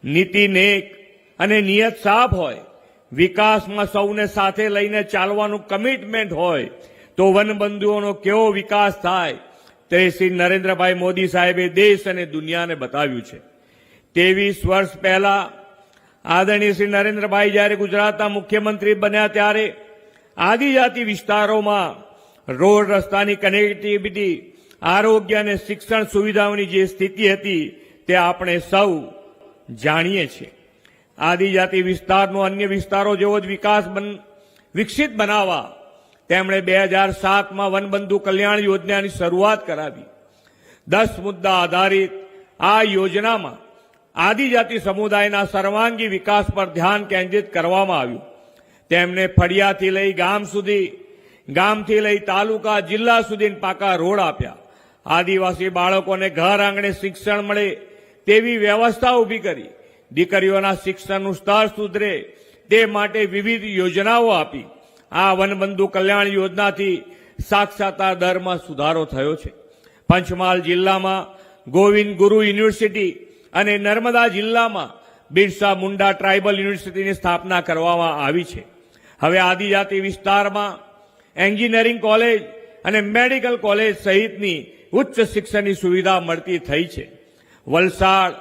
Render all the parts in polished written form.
નીતિ નેક અને નિયત સાફ હોય, વિકાસમાં સૌને સાથે લઈને ચાલવાનું કમિટમેન્ટ હોય તો વનબંધુઓનો કેવો વિકાસ થાય તે શ્રી નરેન્દ્રભાઈ મોદી સાહેબે દેશ અને દુનિયાને બતાવ્યું છે। 23 વર્ષ પહેલા આદરણીય શ્રી નરેન્દ્રભાઈ જ્યારે ગુજરાતના મુખ્યમંત્રી બન્યા ત્યારે આદિજાતિ વિસ્તારોમાં રોડ રસ્તાની કનેક્ટિવિટી, આરોગ્ય અને શિક્ષણ સુવિધાઓની જે સ્થિતિ હતી તે આપણે સૌ જાણીએ છીએ। આદિજાતિ વિસ્તારનો અન્ય વિસ્તારો જેવો જ વિકાસ વિકસિત બનાવવા તેમણે 2007માં વનબંધુ કલ્યાણ યોજનાની શરૂઆત કરાવી। 10 મુદ્દા આધારિત આ યોજનામાં આદિજાતિ સમુદાયના સર્વાંગી વિકાસ પર ધ્યાન કેન્દ્રિત કરવામાં આવ્યું। તેમણે ફળિયાથી લઈ ગામ સુધી, ગામથી લઈ તાલુકા, જિલ્લા સુધી પાકા રોડ આપ્યા। આદિવાસી બાળકોને ઘર આંગણે શિક્ષણ મળે તેવી વ્યવસ્થા ઊભી કરી। દીકરીઓના શિક્ષણનું સ્તર સુધરે તે માટે વિવિધ યોજનાઓ આપી। આ વનબંધુ કલ્યાણ યોજનાથી સાક્ષરતા દરમાં સુધારો થયો છે। પંચમહાલ જિલ્લામાં ગોવિંદ ગુરુ યુનિવર્સિટી અને નર્મદા જિલ્લામાં બિરસા મુંડા ટ્રાઇબલ યુનિવર્સિટીની સ્થાપના કરવામાં આવી છે। હવે આદિજાતિ વિસ્તારમાં એન્જિનિયરિંગ કોલેજ અને મેડિકલ કોલેજ સહિતની ઉચ્ચ શિક્ષણની સુવિધા મળતી થઈ છે। વલસાડ,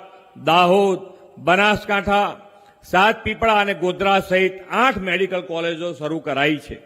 દાહોદ, બનાસકાંઠા, સાતપીપળા અને ગોધરા સહિત 8 મેડિકલ કોલેજો શરૂ કરાઈ છે।